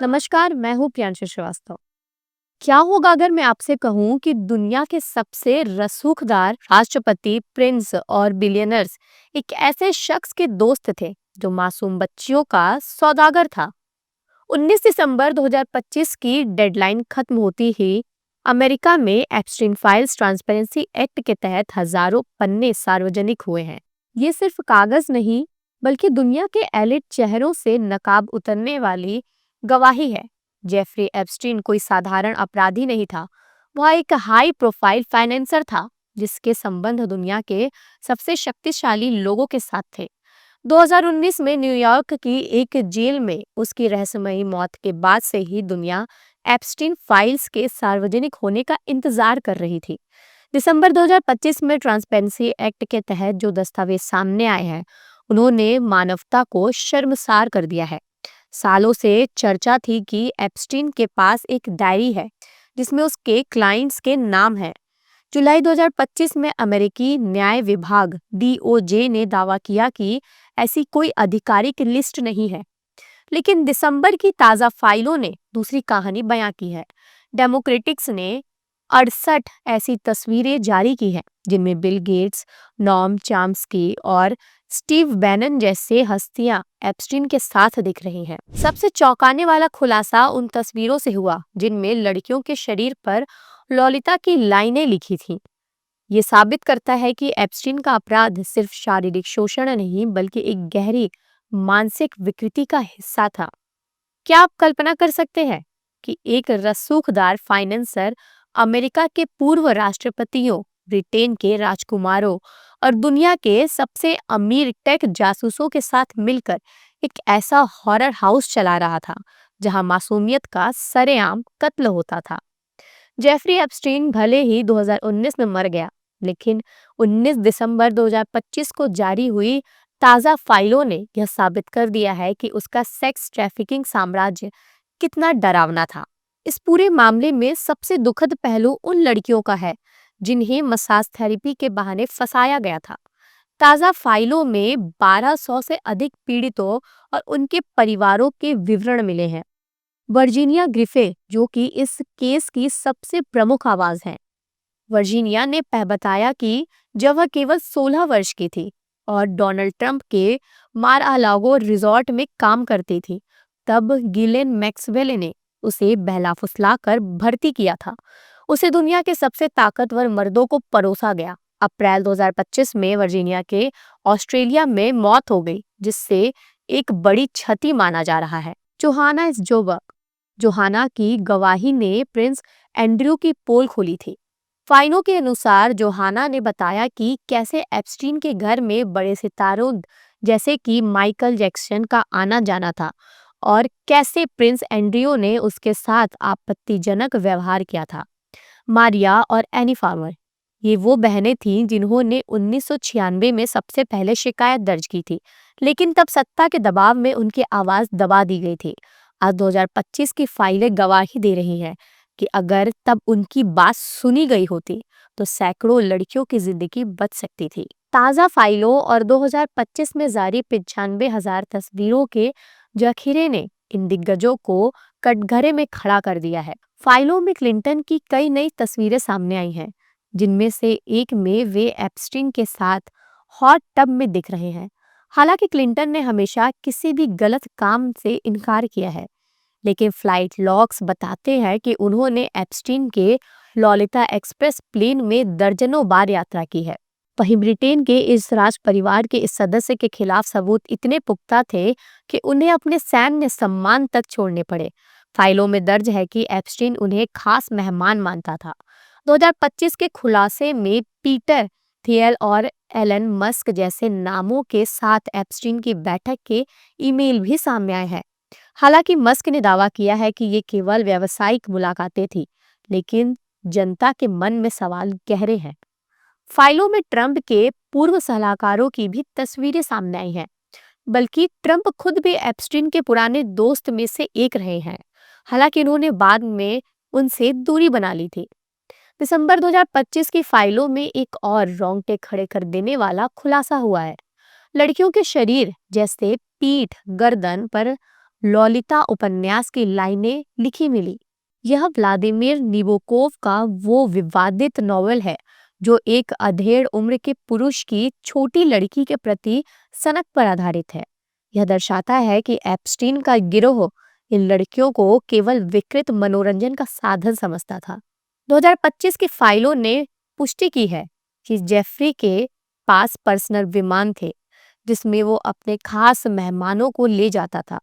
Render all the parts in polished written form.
नमस्कार, मैं हूँ प्रियांशु श्रीवास्तव। क्या होगा अगर मैं आपसे कहूँ कि दुनिया के सबसे रसूखदार राष्ट्रपति, प्रिंस और बिलियनर्स एक ऐसे शख्स के दोस्त थे जो मासूम बच्चियों का सौदागर था। 19 दिसंबर 2025 की डेडलाइन खत्म होती ही अमेरिका में एप्स्टीन फाइल्स ट्रांसपेरेंसी एक्ट के तहत हजारों पन्ने सार्वजनिक हुए हैं। ये सिर्फ कागज नहीं, बल्कि दुनिया के एलिट चेहरों से नकाब उतरने वाली गवाही है। जेफरी एप्स्टीन कोई साधारण अपराधी नहीं था। वह एक हाई प्रोफाइल फाइनेंसर था जिसके संबंध दुनिया के सबसे शक्तिशाली लोगों के साथ थे। 2019 में न्यूयॉर्क की एक जेल में उसकी रहस्यमयी मौत के बाद से ही दुनिया एप्स्टीन फाइल्स के सार्वजनिक होने का इंतजार कर रही थी। दिसंबर 2025 में ट्रांसपेरेंसी एक्ट के तहत जो दस्तावेज सामने आए हैं, उन्होंने मानवता को शर्मसार कर दिया है। सालों से चर्चा थी कि एप्स्टीन के पास एक डायरी है जिसमें उसके क्लाइंट्स के नाम हैं। जुलाई 2025 में अमेरिकी न्याय विभाग डीओजे ने दावा किया कि ऐसी कोई आधिकारिक लिस्ट नहीं है। लेकिन दिसंबर की ताजा फाइलों ने दूसरी कहानी बयां की है। डेमोक्रेटिक्स ने 68 ऐसी तस्वीरें जारी की हैं जिनमें बिल गेट्स, नॉम चॉम्स्की और स्टीव बैनन जैसे हस्तियां एप्स्टीन के साथ दिख रही हैं। सबसे चौंकाने वाला खुलासा उन तस्वीरों से हुआ जिनमें लड़कियों के शरीर पर लॉलिता की लाइनें लिखी थीं। ये साबित करता है कि एप्स्टीन का अपराध सिर्फ शारीरिक शोषण नहीं, बल्कि एक गहरी मानसिक विकृति का हिस्सा था। क्या आप कल्पना कर सकते हैं कि एक रसूखदार फाइनेंसर अमेरिका के पूर्व राष्ट्रपतियों, ब्रिटेन के राजकुमारों और दुनिया के सबसे अमीर टेक जासूसों के साथ मिलकर एक ऐसा हॉरर हाउस चला रहा था जहां मासूमियत का सरेआम कत्ल होता था। जेफरी एप्स्टीन भले ही 2019 में मर गया, लेकिन 19 दिसंबर 2025 को जारी हुई ताजा फाइलों ने यह साबित कर दिया है कि उसका सेक्स ट्रैफिकिंग साम्राज्य कितना डरावना था। इस पूरे मामले में सबसे दुखद पहलू उन लड़कियों का है जिन्हें मसाज थेरेपी के बहाने फंसाया गया था। ताजा फाइलों में 1200 से अधिक पीड़ितों और उनके परिवारों के विवरण मिले हैं। वर्जीनिया ग्रिफे, जो कि इस केस की सबसे प्रमुख आवाज हैं, वर्जीनिया ने बताया कि जब वह केवल 16 वर्ष की थी और डोनाल्ड ट्रंप के मार-आ-लागो रिजॉर्ट में काम करती थी, तब गिलेन मैक्सवेल ने उसे बहला-फुसलाकर भर्ती किया था। उसे दुनिया के सबसे ताकतवर मर्दों को परोसा गया। अप्रैल 2025 में वर्जीनिया के ऑस्ट्रेलिया में मौत हो गई, जिससे एक बड़ी क्षति माना जा रहा है। जोहाना जोबर्ग, जोहाना की गवाही ने प्रिंस एंड्रयू की पोल खोली थी। फाइनों के अनुसार जोहाना ने बताया कि कैसे एप्स्टीन के घर में बड़े सितारों जैसे कि माइकल जैक्सन का आना जाना था और कैसे प्रिंस एंड्रयू ने उसके साथ आपत्तिजनक व्यवहार किया था। मारिया और एनी फार्मर, ये वो बहनें थीं जिन्होंने 1996 में सबसे पहले शिकायत दर्ज की थी, लेकिन तब सत्ता के दबाव में उनकी आवाज दबा दी गई थी। आज 2025 की फाइलें गवाही दे रही हैं कि अगर तब उनकी बात सुनी गई होती तो सैकड़ों लड़कियों की जिंदगी बच सकती थी। ताजा फाइलों और 2025 में जारी 95,000 तस्वीरों के जखीरे ने इन दिग्गजों को कटघरे में खड़ा कर दिया है। फाइलों में क्लिंटन की कई नई तस्वीरें सामने आई हैं, जिनमें से एक में वे एप्स्टीन के साथ हॉट टब में दिख रहे हैं। हालांकि क्लिंटन ने हमेशा किसी भी गलत काम से इनकार किया है, लेकिन फ्लाइट लॉग्स बताते हैं कि उन्होंने एप्स्टीन के लॉलिता एक्सप्रेस प्लेन में दर्जनों बार यात्रा की है। वहीं ब्रिटेन के इस राज परिवार के इस सदस्य के खिलाफ सबूत इतने पुख्ता थे कि उन्हें अपने सैन्य सम्मान तक छोड़ने पड़े। फाइलों में दर्ज है कि एप्स्टीन उन्हें खास मेहमान मानता था। 2025 के खुलासे में पीटर थियल और एलन मस्क जैसे नामों के साथ एप्स्टीन की बैठक के ईमेल भी सामने आए हैं। हालांकि मस्क ने दावा किया है कि ये केवल व्यावसायिक मुलाकातें थी, लेकिन जनता के मन में सवाल गहरे हैं। फाइलों में ट्रंप के पूर्व सलाहकारों की भी तस्वीरें सामने आई हैं, बल्कि ट्रंप खुद भी एप्स्टीन के पुराने दोस्त में से एक रहे हैं। हालांकि उन्होंने बाद में उनसे दूरी बना ली थी। दिसंबर 2025 की फाइलों में एक और रोंगटे खड़े कर देने वाला खुलासा हुआ है। लड़कियों के शरीर जैसे पीठ, गर्दन पर लॉलिता उपन्यास की लाइनें लिखी मिली। यह व्लादिमीर निबोकोव का वो विवादित नॉवेल है जो एक अधेड़ उम्र के पुरुष की छोटी लड़की के प्रति सनक पर आधारित है। यह दर्शाता है कि एप्स्टीन का गिरोह इन लड़कियों को केवल विकृत मनोरंजन का साधन समझता था। 2025 की फाइलों ने पुष्टि की है कि जेफरी के पास पर्सनल विमान थे जिसमें वो अपने खास मेहमानों को ले जाता था।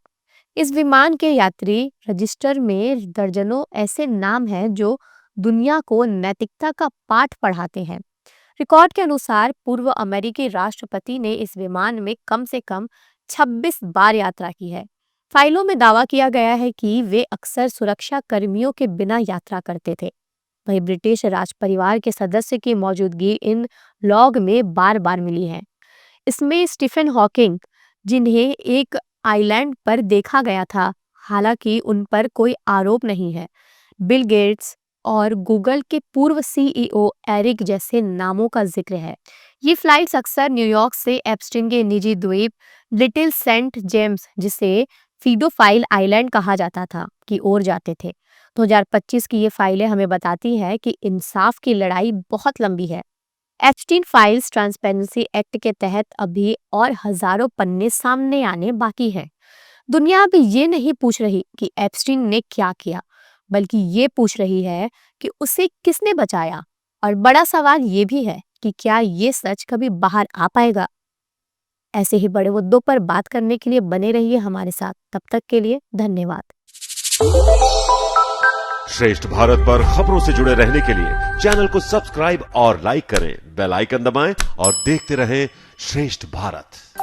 इस विमान के यात्री रजिस्टर में दर्जनों ऐसे नाम हैं जो दुनिया को नैतिकता का पाठ पढ़ाते हैं। रिकॉर्ड के अनुसार पूर्व अमेरिकी राष्ट्रपति ने इस विमान में कम से कम 26 बार यात्रा की है। फाइलों में दावा किया गया है कि वे अक्सर सुरक्षा कर्मियों के बिना यात्रा करते थे। वहीं ब्रिटिश राज परिवार के सदस्य की मौजूदगी इन लॉग में बार बार मिली है। इसमें स्टीफन हॉकिंग, जिन्हें एक आइलैंड पर देखा गया था, हालांकि उन पर कोई आरोप नहीं है, बिल गेट्स और गूगल के पूर्व सीईओ एरिक जैसे नामों का जिक्र है। ये फ्लाइट्स अक्सर न्यूयॉर्क से एप्स्टीन के निजी द्वीप लिटिल सेंट जेम्स, जिसे फीडोफाइल आइलैंड कहा जाता था, की ओर जाते थे। 2025 की ये फाइलें हमें बताती हैं कि इंसाफ की लड़ाई बहुत लंबी है। एप्स्टीन फाइल्स ट्रांसपेरेंसी एक्ट के तहत अभी और हजारों पन्ने सामने आने बाकी हैं। दुनिया अब ये नहीं पूछ रही कि एप्स्टीन ने क्या किया, बल्कि ये पूछ रही है कि उसे किसने बचाया। और बड़ा सवाल ये भी है कि क्या ये सच कभी बाहर आ पाएगा। ऐसे ही बड़े मुद्दों पर बात करने के लिए बने रहिए हमारे साथ। तब तक के लिए धन्यवाद। श्रेष्ठ भारत पर खबरों से जुड़े रहने के लिए चैनल को सब्सक्राइब और लाइक करें, बेल आइकन दबाएं और देखते रहें श्रेष्ठ भारत।